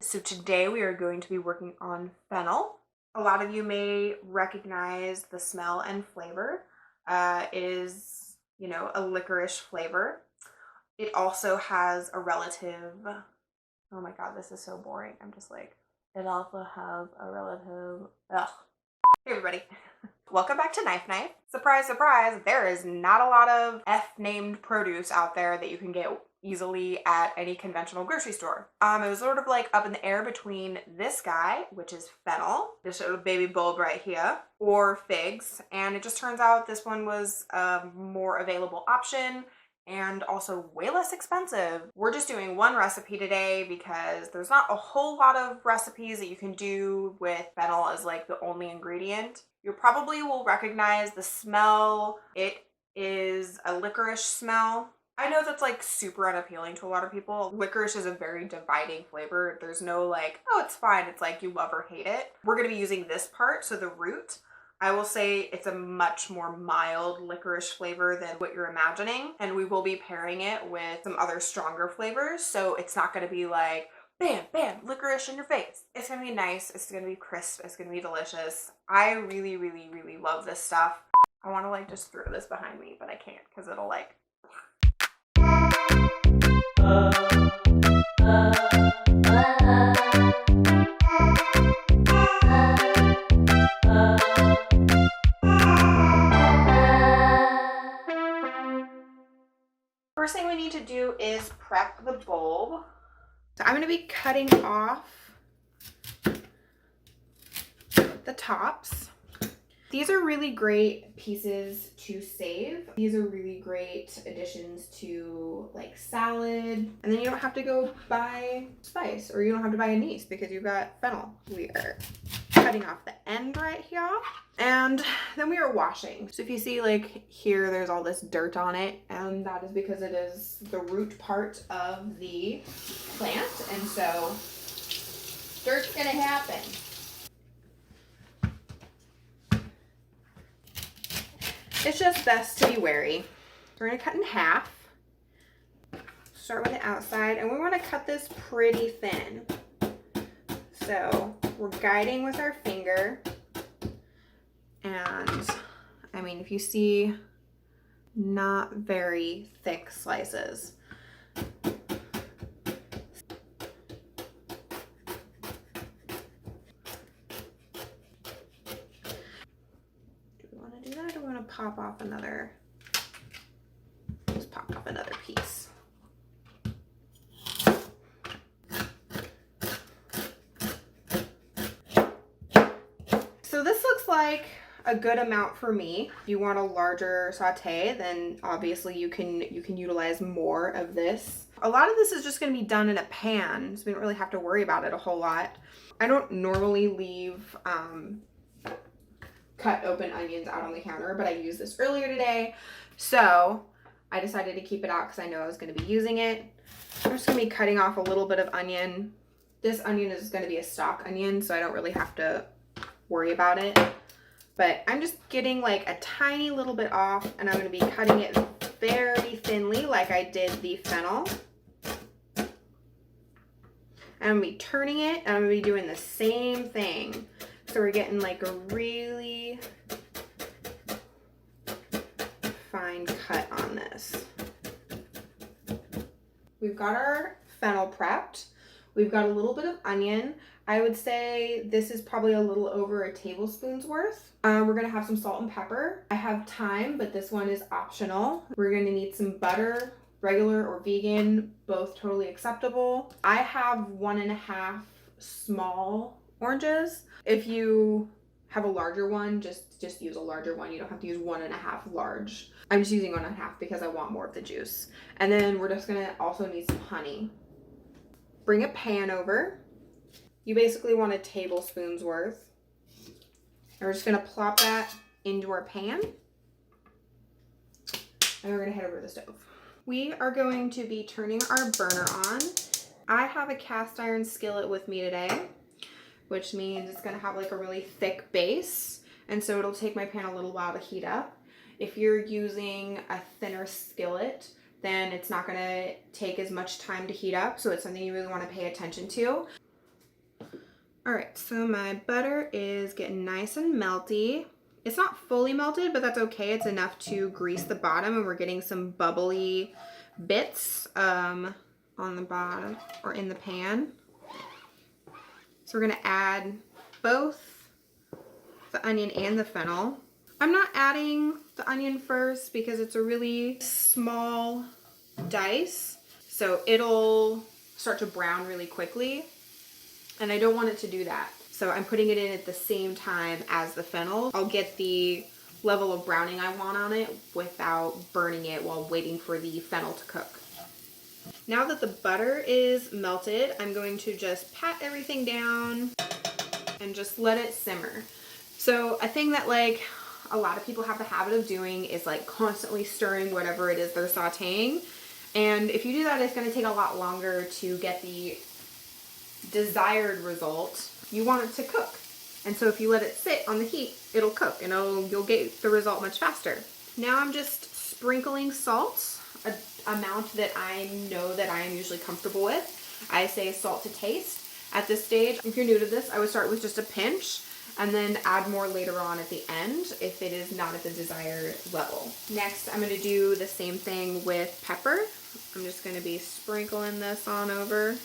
So today we are going to be working on fennel. A lot of you may recognize the smell and flavor. It is, a licorice flavor. It also has a relative, oh my God, this is so boring. I'm just like, it also has a relative, ugh. Hey everybody, welcome back to Knife Knife. Surprise, surprise, there is not a lot of F-named produce out there that you can get easily at any conventional grocery store. It was sort of like up in the air between this guy, which is fennel, this little baby bulb right here, or figs, and it just turns out this one was a more available option and also way less expensive. We're just doing one recipe today because there's not a whole lot of recipes that you can do with fennel as like the only ingredient. You probably will recognize the smell. It is a licorice smell. I know that's like super unappealing to a lot of people. Licorice is a very dividing flavor. There's no like, oh, it's fine. It's like you love or hate it. We're gonna be using this part, so the root. I will say it's a much more mild licorice flavor than what you're imagining. And we will be pairing it with some other stronger flavors. So it's not gonna be like, bam, bam, licorice in your face. It's gonna be nice. It's gonna be crisp. It's gonna be delicious. I really, really, really love this stuff. I wanna like just throw this behind me, but I can't because it'll like, first thing we need to do is prep the bulb. So I'm going to be cutting off the tops. These are really great pieces to save. These are really great additions to like salad. And then you don't have to go buy spice, or you don't have to buy anise because you've got fennel. We are cutting off the end right here. And then we are washing. So if you see like here, there's all this dirt on it, and that is because it is the root part of the plant. And so dirt's gonna happen. It's just best to be wary. We're gonna cut in half. Start with the outside, and we wanna cut this pretty thin. So we're guiding with our finger. And I mean, if you see, not very thick slices. Do we want to do that, or do we want to pop off another? Just pop off another piece. So this looks like a good amount for me. If you want a larger saute, then obviously you can utilize more of this. A lot of this is just going to be done in a pan, so we don't really have to worry about it a whole lot. I don't normally leave cut open onions out on the counter, but I used this earlier today, so I decided to keep it out because I know I was going to be using it. I'm just going to be cutting off a little bit of onion. This onion is going to be a stock onion, so I don't really have to worry about it. But I'm just getting like a tiny little bit off, and I'm going to be cutting it very thinly like I did the fennel. And I'm going to be turning it, and I'm going to be doing the same thing. So we're getting like a really fine cut on this. We've got our fennel prepped. We've got a little bit of onion. I would say this is probably a little over a tablespoon's worth. We're gonna have some salt and pepper. I have thyme, but this one is optional. We're gonna need some butter, regular or vegan, both totally acceptable. I have 1.5 small oranges. If you have a larger one, just use a larger one. You don't have to use 1.5 large. I'm just using 1.5 because I want more of the juice. And then we're just gonna also need some honey. Bring a pan over. You basically want a tablespoon's worth. And we're just gonna plop that into our pan. And we're gonna head over to the stove. We are going to be turning our burner on. I have a cast iron skillet with me today, which means it's gonna have like a really thick base. And so it'll take my pan a little while to heat up. If you're using a thinner skillet, then it's not gonna take as much time to heat up. So it's something you really wanna pay attention to. All right, so my butter is getting nice and melty. It's not fully melted, but that's okay. It's enough to grease the bottom, and we're getting some bubbly bits on the bottom or in the pan. So we're gonna add both the onion and the fennel. I'm not adding the onion first because it's a really small dice, so it'll start to brown really quickly, and I don't want it to do that. So I'm putting it in at the same time as the fennel. I'll get the level of browning I want on it without burning it while waiting for the fennel to cook. Now that the butter is melted, I'm going to just pat everything down and just let it simmer. So a thing that like a lot of people have the habit of doing is like constantly stirring whatever it is they're sauteing. And if you do that, it's going to take a lot longer to get the desired result. You want it to cook. And so if you let it sit on the heat, it'll cook and you'll get the result much faster. Now I'm just sprinkling salt, an amount that I know that I am usually comfortable with. I say salt to taste. At this stage, if you're new to this, I would start with just a pinch and then add more later on at the end if it is not at the desired level. Next, I'm going to do the same thing with pepper. I'm just going to be sprinkling this on over.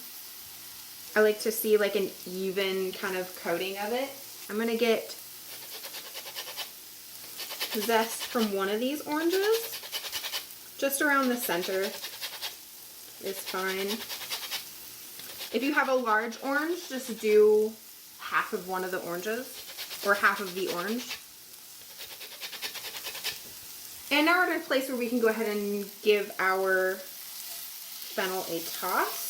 I like to see like an even kind of coating of it. I'm going to get zest from one of these oranges. Just around the center is fine. If you have a large orange, just do half of one of the oranges or half of the orange. And now we're at a place where we can go ahead and give our fennel a toss.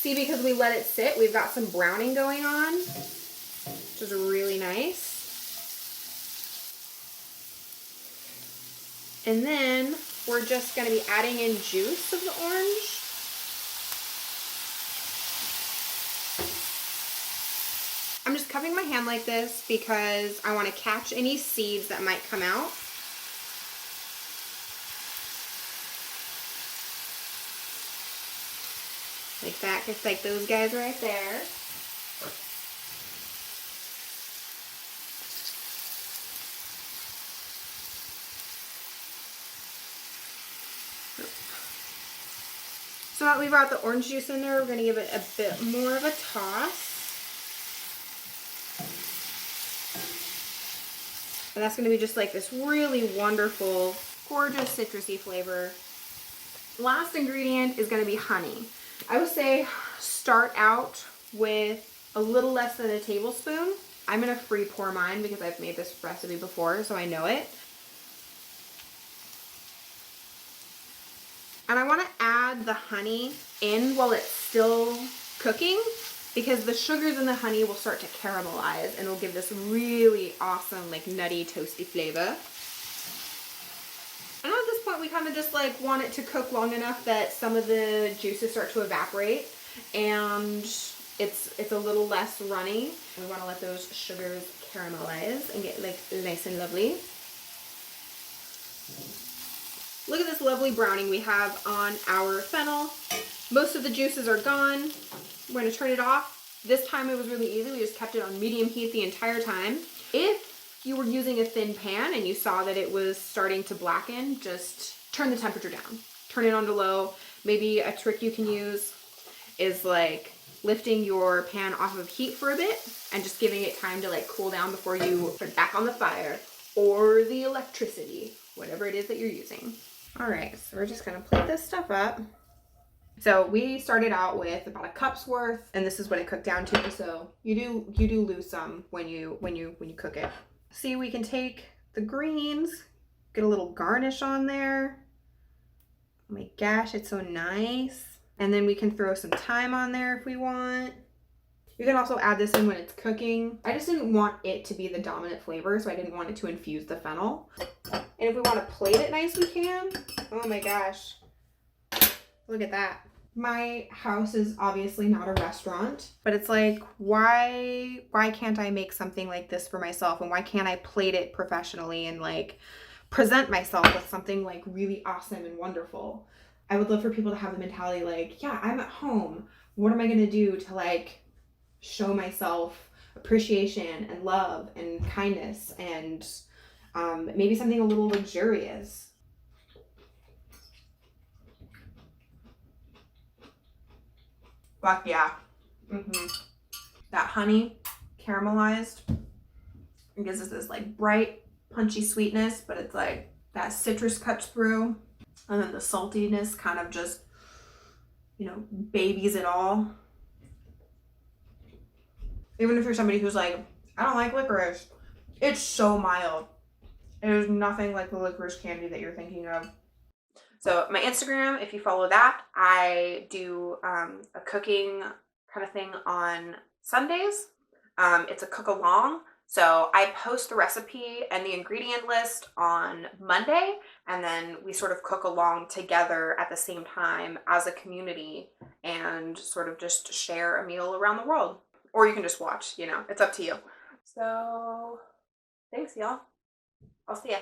See, because we let it sit, we've got some browning going on, which is really nice. And then we're just going to be adding in juice of the orange. I'm just cupping my hand like this because I want to catch any seeds that might come out. Like that, just like those guys right there. So that we've got the orange juice in there, we're going to give it a bit more of a toss. And that's going to be just like this really wonderful, gorgeous citrusy flavor. Last ingredient is going to be honey. I would say start out with a little less than a tablespoon. I'm going to free pour mine because I've made this recipe before, so I know it. And I want to add the honey in while it's still cooking because the sugars in the honey will start to caramelize and it'll give this really awesome, like nutty, toasty flavor. And at this point, we kind of just like want it to cook long enough that some of the juices start to evaporate and it's a little less runny. We want to let those sugars caramelize and get like nice and lovely. Look at this lovely browning we have on our fennel. Most of the juices are gone. We're going to turn it off. This time it was really easy. We just kept it on medium heat the entire time. If you were using a thin pan and you saw that it was starting to blacken, just turn the temperature down. Turn it on to low. Maybe a trick you can use is like lifting your pan off of heat for a bit and just giving it time to like cool down before you put it back on the fire or the electricity, whatever it is that you're using. All right, so we're just gonna plate this stuff up. So we started out with about a cup's worth, and this is what it cooked down to. So you do lose some when you cook it. See, we can take the greens, get a little garnish on there. Oh my gosh, it's so nice. And then we can throw some thyme on there if we want. You can also add this in when it's cooking. I just didn't want it to be the dominant flavor, so I didn't want it to infuse the fennel. And if we want to plate it nice, we can. Oh my gosh. Look at that. My house is obviously not a restaurant, but it's like, why can't I make something like this for myself? And why can't I plate it professionally and like present myself with something like really awesome and wonderful? I would love for people to have the mentality like, yeah, I'm at home. What am I going to do to like show myself appreciation and love and kindness and maybe something a little luxurious. Fuck yeah. That honey caramelized, it gives us this like bright, punchy sweetness, but it's like that citrus cuts through, and then the saltiness kind of just, you know, babies it all. Even if you're somebody who's like, I don't like licorice, it's so mild. There's nothing like the licorice candy that you're thinking of. So my Instagram, if you follow that, I do a cooking kind of thing on Sundays. It's a cook along. So I post the recipe and the ingredient list on Monday, and then we sort of cook along together at the same time as a community and sort of just share a meal around the world. Or you can just watch, you know, it's up to you. So thanks, y'all. I'll see ya.